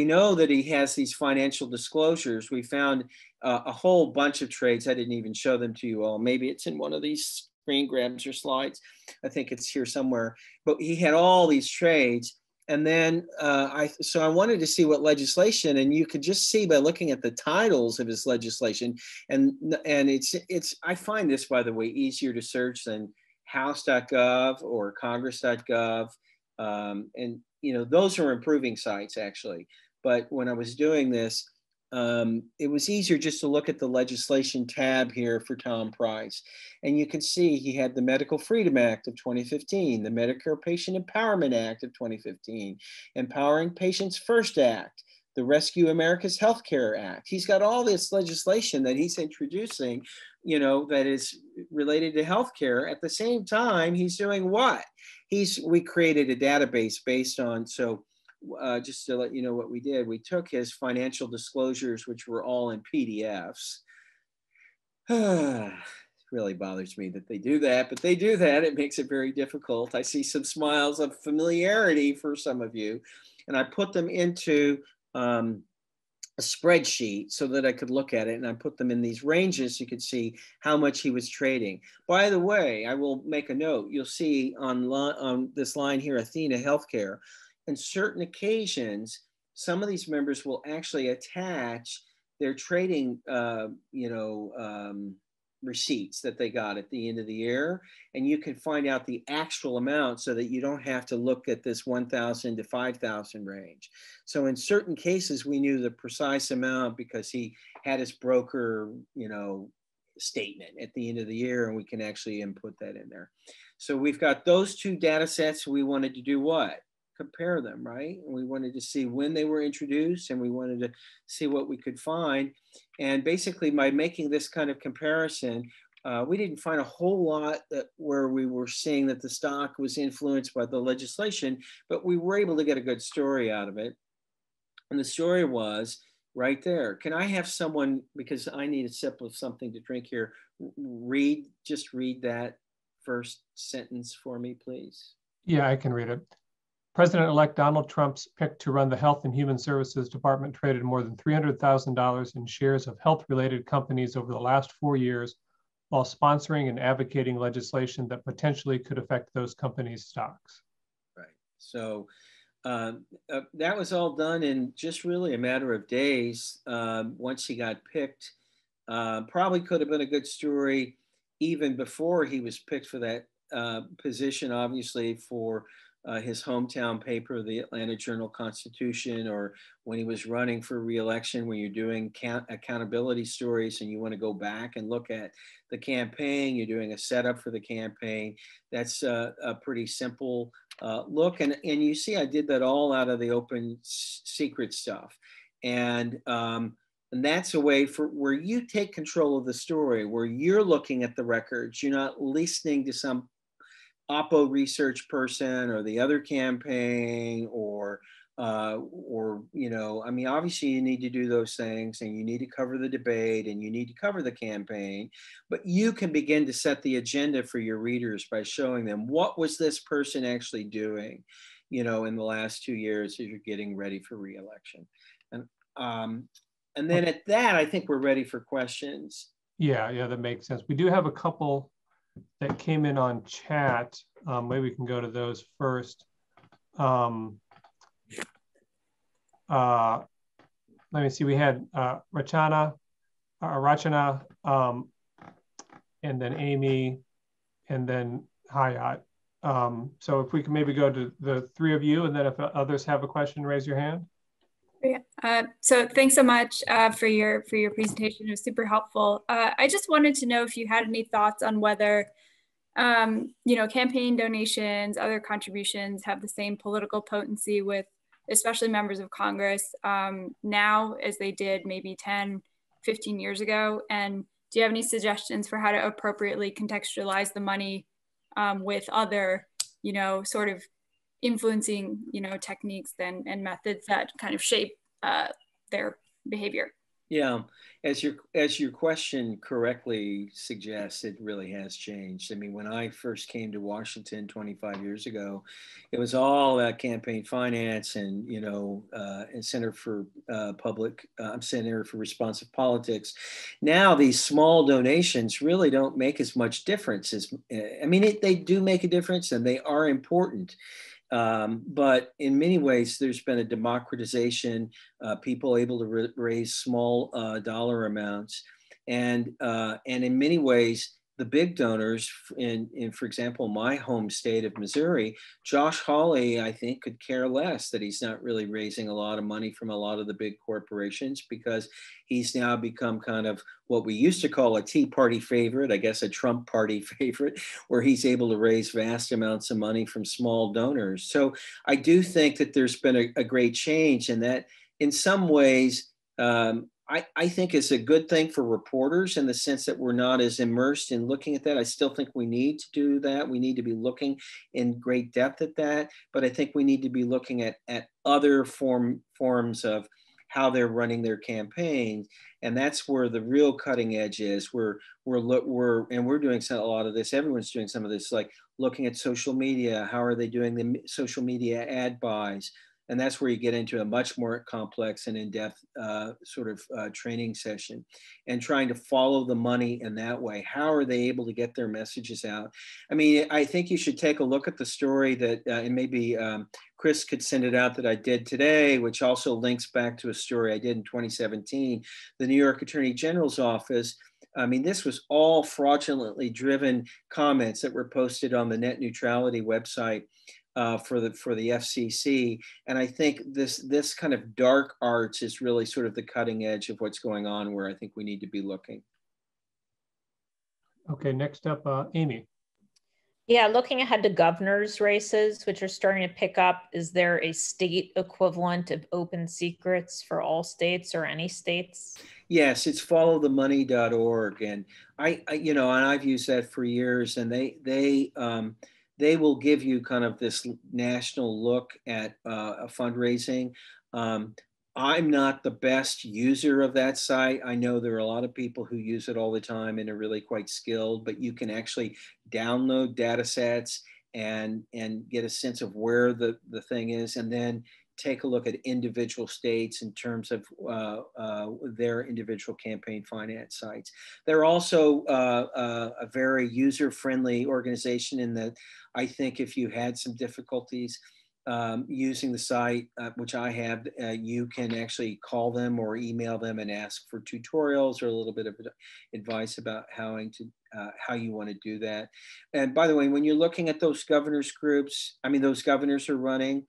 know that he has these financial disclosures. We found a whole bunch of trades. I didn't even show them to you all. Maybe it's in one of these screen grabs your slides. I think it's here somewhere. But he had all these trades. And then so I wanted to see what legislation, and you could just see by looking at the titles of his legislation, and it's I find this, by the way, easier to search than house.gov or congress.gov, and those are improving sites actually. But when I was doing this, it was easier just to look at the legislation tab here for Tom Price. And you can see he had the Medical Freedom Act of 2015, the Medicare Patient Empowerment Act of 2015, Empowering Patients First Act, the Rescue America's Healthcare Act. He's got all this legislation that he's introducing, that is related to healthcare. At the same time, he's doing what? We created a database based on, just to let you know what we did, we took his financial disclosures, which were all in PDFs. It really bothers me that they do that, but they do that. It makes it very difficult. I see some smiles of familiarity for some of you. And I put them into a spreadsheet so that I could look at it. And I put them in these ranges so you could see how much he was trading. By the way, I will make a note. You'll see on this line here, Athena Healthcare. On certain occasions, some of these members will actually attach their trading, receipts that they got at the end of the year, and you can find out the actual amount so that you don't have to look at this 1,000 to 5,000 range. So in certain cases, we knew the precise amount because he had his broker, statement at the end of the year, and we can actually input that in there. So we've got those two data sets. We wanted to do what? Compare them, right? And we wanted to see when they were introduced, and we wanted to see what we could find. And basically, by making this kind of comparison, we didn't find a whole lot where we were seeing that the stock was influenced by the legislation, but we were able to get a good story out of it. And the story was right there. Can I have someone, because I need a sip of something to drink here, just read that first sentence for me, please? Yeah, I can read it. President-elect Donald Trump's pick to run the Health and Human Services Department traded more than $300,000 in shares of health-related companies over the last 4 years, while sponsoring and advocating legislation that potentially could affect those companies' stocks. Right. So that was all done in just really a matter of days. Once he got picked, probably could have been a good story even before he was picked for that position, obviously, for his hometown paper, the Atlanta Journal-Constitution, or when he was running for re-election, when you're doing accountability stories and you want to go back and look at the campaign, you're doing a setup for the campaign. That's a pretty simple look. And you see, I did that all out of the open secret stuff. And that's a way for where you take control of the story, where you're looking at the records. You're not listening to some Oppo research person or the other campaign or obviously you need to do those things, and you need to cover the debate, and you need to cover the campaign, but you can begin to set the agenda for your readers by showing them what was this person actually doing, in the last 2 years as you're getting ready for re-election. And then at that, I think we're ready for questions. Yeah, that makes sense. We do have a couple that came in on chat. Maybe we can go to those first. Let me see. We had Rachana, and then Amy, and then Hayat. So if we can maybe go to the three of you, and then if others have a question, raise your hand. Yeah. So thanks so much for your presentation. It was super helpful. I just wanted to know if you had any thoughts on whether, campaign donations, other contributions have the same political potency with especially members of Congress now as they did maybe 10, 15 years ago. And do you have any suggestions for how to appropriately contextualize the money with other, sort of influencing, techniques and methods that kind of shape their behavior? Yeah, as your question correctly suggests, it really has changed. I mean, when I first came to Washington 25 years ago, it was all about campaign finance and and Center for Responsive Politics. Now these small donations really don't make as much difference as I mean, they do make a difference and they are important. But in many ways, there's been a democratization, people able to raise small dollar amounts. And in many ways, the big donors for example, my home state of Missouri, Josh Hawley, I think, could care less that he's not really raising a lot of money from a lot of the big corporations, because he's now become kind of what we used to call a Tea Party favorite, I guess a Trump Party favorite, where he's able to raise vast amounts of money from small donors. So I do think that there's been a great change, and that in some ways, I think it's a good thing for reporters in the sense that we're not as immersed in looking at that. I still think we need to do that. We need to be looking in great depth at that. But I think we need to be looking at other forms of how they're running their campaigns. And that's where the real cutting edge is. We're doing a lot of this. Everyone's doing some of this, like looking at social media. How are they doing the social media ad buys? And that's where you get into a much more complex and in-depth training session, and trying to follow the money in that way. How are they able to get their messages out? I mean, I think you should take a look at the story that, and maybe Chris could send it out, that I did today, which also links back to a story I did in 2017, the New York Attorney General's office. I mean, this was all fraudulently driven comments that were posted on the net neutrality website for the FCC. And I think this kind of dark arts is really sort of the cutting edge of what's going on, where I think we need to be looking. Okay, next up, Amy. Yeah, looking ahead to governor's races, which are starting to pick up, is there a state equivalent of open secrets for all states or any states? Yes, it's followthemoney.org, and and I've used that for years, and they will give you kind of this national look at fundraising. I'm not the best user of that site. I know there are a lot of people who use it all the time and are really quite skilled, but you can actually download data sets and get a sense of where the thing is, and then take a look at individual states in terms of their individual campaign finance sites. They're also a very user-friendly organization, in that I think if you had some difficulties using the site, which I have, you can actually call them or email them and ask for tutorials or a little bit of advice about how you want to do that. And by the way, when you're looking at those governors groups, I mean, those governors are running,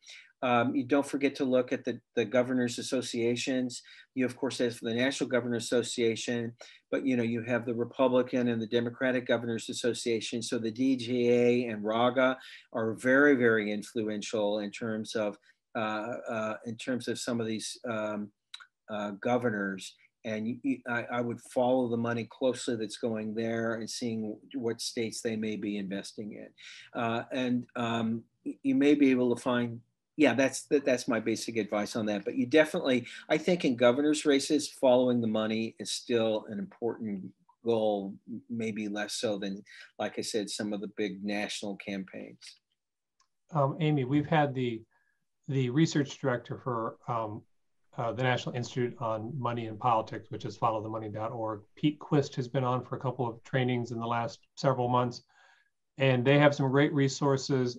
you don't forget to look at the governors associations. You, of course, have the National Governors Association, but you have the Republican and the Democratic Governors Association. So the DGA and RAGA are very, very influential in terms of some of these governors. And I would follow the money closely that's going there and seeing what states they may be investing in. You may be able to find, yeah, that's my basic advice on that. But you definitely, I think in governor's races, following the money is still an important goal, maybe less so than, like I said, some of the big national campaigns. Amy, we've had the research director for the National Institute on Money and Politics, which is followthemoney.org. Pete Quist has been on for a couple of trainings in the last several months, and they have some great resources.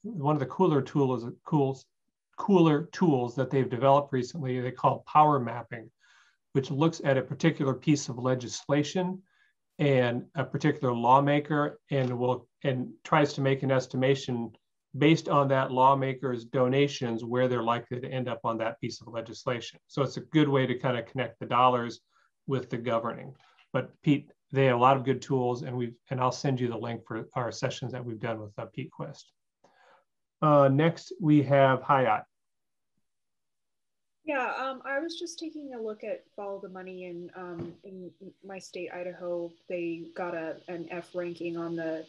One of the cooler tools that they've developed recently, they call power mapping, which looks at a particular piece of legislation and a particular lawmaker, and tries to make an estimation based on that lawmaker's donations, where they're likely to end up on that piece of legislation. So it's a good way to kind of connect the dollars with the governing. But Pete, they have a lot of good tools, and I'll send you the link for our sessions that we've done with Pete Quist. Next, we have Hayat. Yeah, I was just taking a look at Follow the Money, and in my state, Idaho, they got an F ranking on the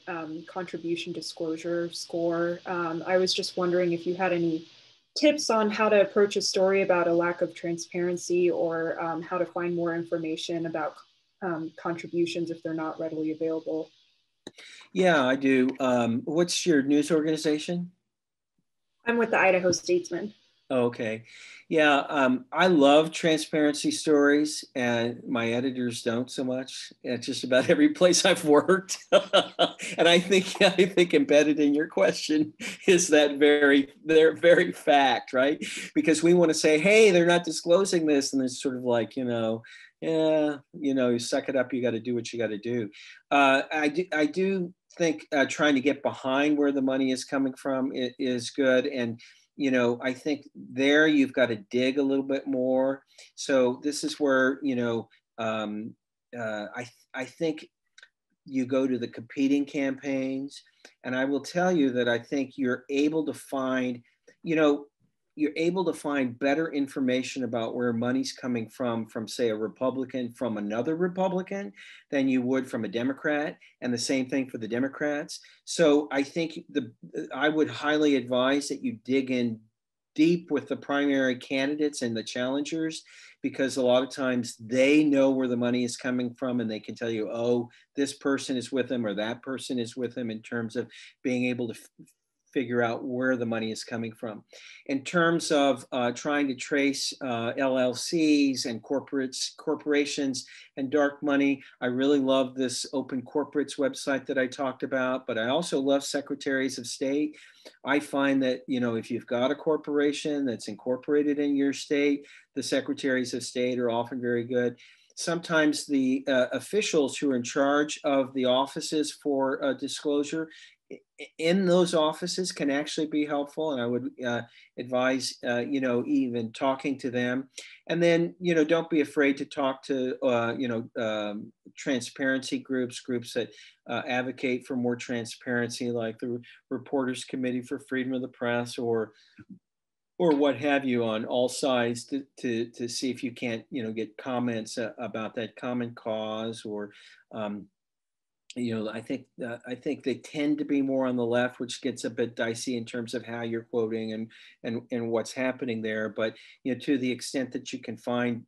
contribution disclosure score. I was just wondering if you had any tips on how to approach a story about a lack of transparency, or how to find more information about contributions if they're not readily available? Yeah, I do. What's your news organization? I'm with the Idaho Statesman. Okay. Yeah, I love transparency stories, and my editors don't so much at just about every place I've worked. And I think embedded in your question is that very fact, right? Because we want to say, hey, they're not disclosing this, and it's sort of like, yeah, you suck it up, you got to do what you got to do. I do think trying to get behind where the money is coming from is good. And I think there you've got to dig a little bit more. So this is where, I think you go to the competing campaigns, and I will tell you that I think you're able to find better information about where money's coming from say a Republican from another Republican than you would from a Democrat, and the same thing for the Democrats. So I think I would highly advise that you dig in deep with the primary candidates and the challengers, because a lot of times they know where the money is coming from, and they can tell you, oh, this person is with them or that person is with them, in terms of being able to figure out where the money is coming from. In terms of trying to trace LLCs and corporations and dark money, I really love this Open Corporates website that I talked about, but I also love secretaries of state. I find that, if you've got a corporation that's incorporated in your state, the secretaries of state are often very good. Sometimes the officials who are in charge of the offices for disclosure in those offices can actually be helpful, and I would advise even talking to them. And then don't be afraid to talk to transparency groups that advocate for more transparency, like the Reporters Committee for Freedom of the Press, or what have you, on all sides, to see if you can't get comments about that common cause. Or I think they tend to be more on the left, which gets a bit dicey in terms of how you're quoting and what's happening there. But to the extent that you can find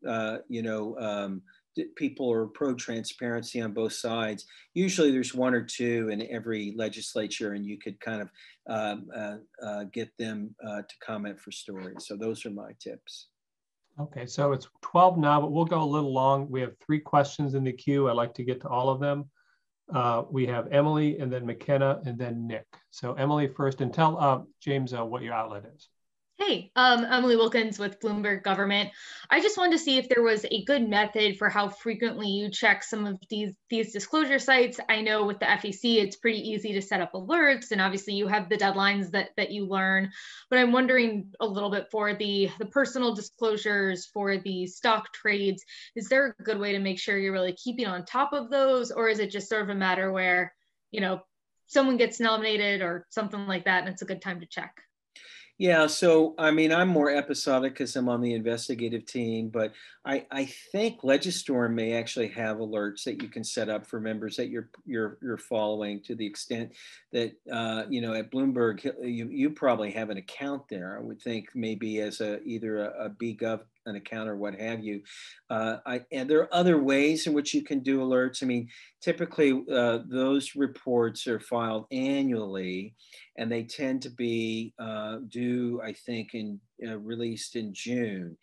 people are pro-transparency on both sides. Usually there's one or two in every legislature, and you could kind of get them to comment for stories. So those are my tips. Okay, so it's 12 now, but we'll go a little long. We have 3 questions in the queue. I'd like to get to all of them. We have Emily, and then McKenna, and then Nick. So Emily first, and tell James what your outlet is. Hey, Emily Wilkins with Bloomberg Government. I just wanted to see if there was a good method for how frequently you check some of these disclosure sites. I know with the FEC, it's pretty easy to set up alerts, and obviously you have the deadlines that you learn. But I'm wondering a little bit for the personal disclosures for the stock trades. Is there a good way to make sure you're really keeping on top of those, or is it just sort of a matter where someone gets nominated or something like that, and it's a good time to check? Yeah, so I mean, I'm more episodic because I'm on the investigative team, but I think Legistorm may actually have alerts that you can set up for members that you're following, to the extent that at Bloomberg you probably have an account there. I would think maybe as either a BGov an account or what have you. And there are other ways in which you can do alerts. I mean, typically those reports are filed annually, and they tend to be due, I think, released in June.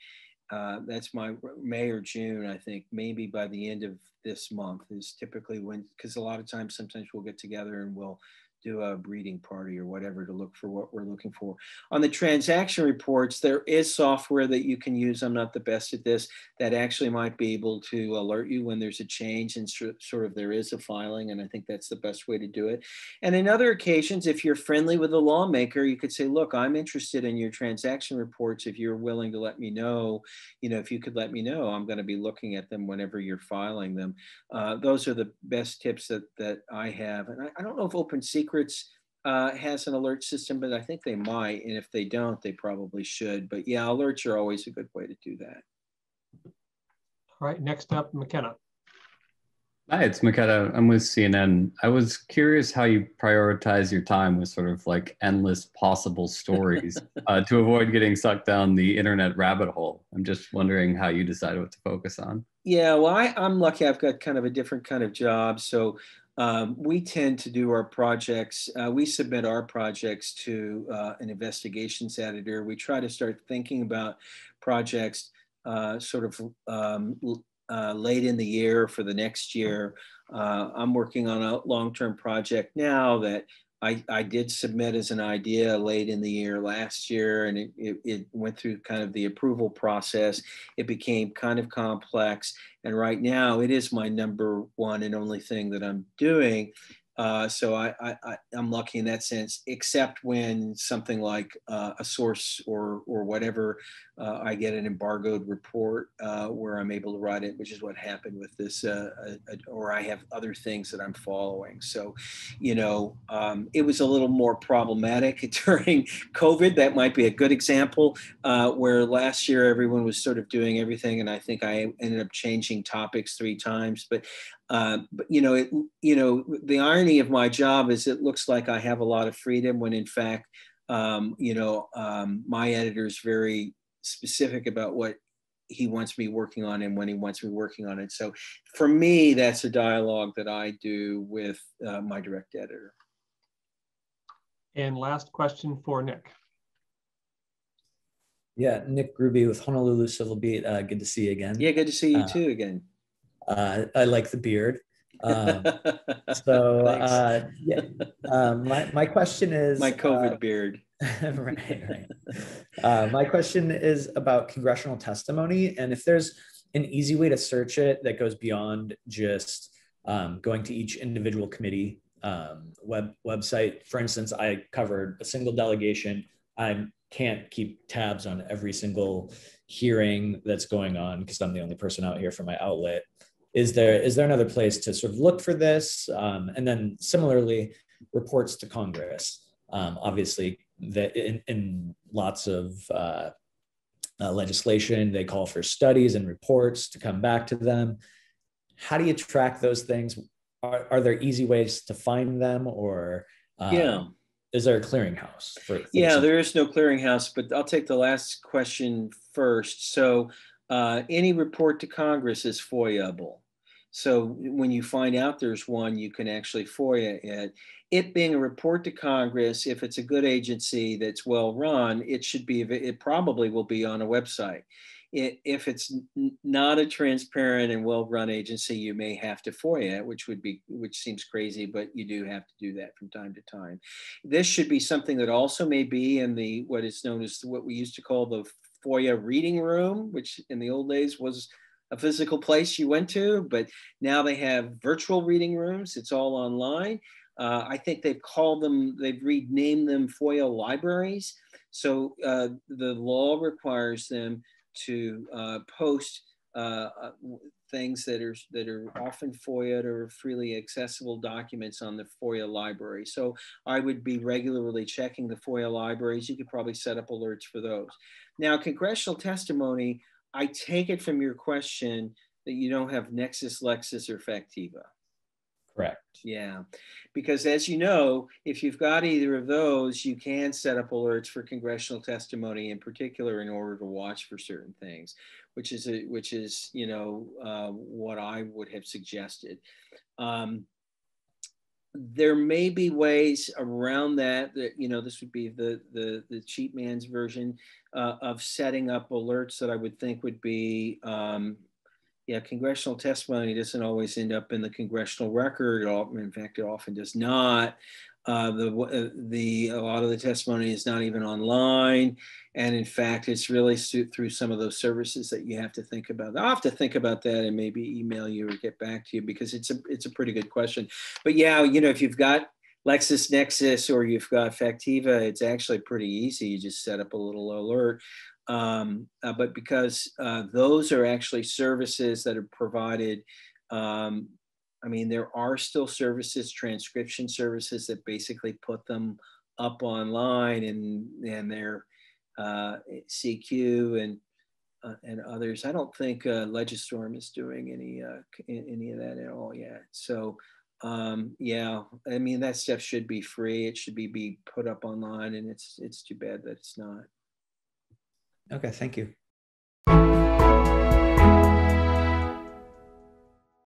That's my May or June, I think, maybe by the end of this month is typically when, because a lot of times, sometimes we'll get together and we'll do a breeding party or whatever to look for what we're looking for. On the transaction reports, there is software that you can use. I'm not the best at this, that actually might be able to alert you when there's a change and sort of there is a filing. And I think that's the best way to do it. And in other occasions, if you're friendly with a lawmaker, you could say, look, I'm interested in your transaction reports. If you're willing to let me know, if you could let me know, I'm going to be looking at them whenever you're filing them. Those are the best tips that I have. And I don't know if Open Secrets has an alert system, but I think they might. And if they don't, they probably should. But yeah, alerts are always a good way to do that. All right, next up, McKenna. Hi, it's Makeda. I'm with CNN. I was curious how you prioritize your time with sort of like endless possible stories to avoid getting sucked down the internet rabbit hole. I'm just wondering how you decide what to focus on. Yeah, well, I'm lucky. I've got kind of a different kind of job. So we tend to do our projects. We submit our projects to an investigations editor. We try to start thinking about projects sort of late in the year for the next year. I'm working on a long-term project now that I did submit as an idea late in the year last year, and it went through kind of the approval process. It became kind of complex, and right now it is my number one and only thing that I'm doing. So I'm lucky in that sense, except when something like a source or whatever, I get an embargoed report where I'm able to write it, which is what happened with this, or I have other things that I'm following. So, it was a little more problematic during COVID. That might be a good example where last year everyone was sort of doing everything, and I think I ended up changing topics 3 times. But the irony of my job is it looks like I have a lot of freedom when in fact, my editor is very specific about what he wants me working on and when he wants me working on it. So for me, that's a dialogue that I do with my direct editor. And last question for Nick. Yeah, Nick Gruby with Honolulu Civil Beat. Good to see you again. Yeah, good to see you too again. I like the beard. My question is my COVID beard. Right. My question is about congressional testimony, and if there's an easy way to search it that goes beyond just going to each individual committee website. For instance, I covered a single delegation. I can't keep tabs on every single hearing that's going on because I'm the only person out here for my outlet. Is there another place to sort of look for this? And then similarly, reports to Congress. Obviously, in lots of legislation, they call for studies and reports to come back to them. How do you track those things? Are there easy ways to find them, or is there a clearinghouse? Yeah, there is no clearinghouse, but I'll take the last question first. So any report to Congress is FOIA-able. So when you find out there's one, you can actually FOIA it. It being a report to Congress, if it's a good agency that's well run, it probably will be on a website. If it's not a transparent and well-run agency, you may have to FOIA it, which seems crazy, but you do have to do that from time to time. This should be something that also may be in what is known as what we used to call the FOIA reading room, which in the old days was a physical place you went to, but now they have virtual reading rooms. It's all online. I think they've renamed them FOIA libraries. So the law requires them to post things that are often FOIA'd or freely accessible documents on the FOIA library. So I would be regularly checking the FOIA libraries. You could probably set up alerts for those. Now, congressional testimony, I take it from your question that you don't have Nexus, Lexis, or Factiva. Correct. Yeah, because as you know, if you've got either of those, you can set up alerts for congressional testimony in particular in order to watch for certain things, which is what I would have suggested. There may be ways around that this would be the cheap man's version of setting up alerts that I would think would be congressional testimony doesn't always end up in the congressional record. In fact, it often does not. A lot of the testimony is not even online, and in fact, it's really through some of those services that you have to think about. I'll have to think about that and maybe email you or get back to you because it's a pretty good question. But yeah, if you've got LexisNexis or you've got Factiva, it's actually pretty easy. You just set up a little alert. But because those are actually services that are provided, there are still services, transcription services that basically put them up online and they're CQ and and others. I don't think Legistorm is doing any of that at all yet. So yeah, I mean, that stuff should be free. It should be put up online, and it's too bad that it's not. Okay, thank you.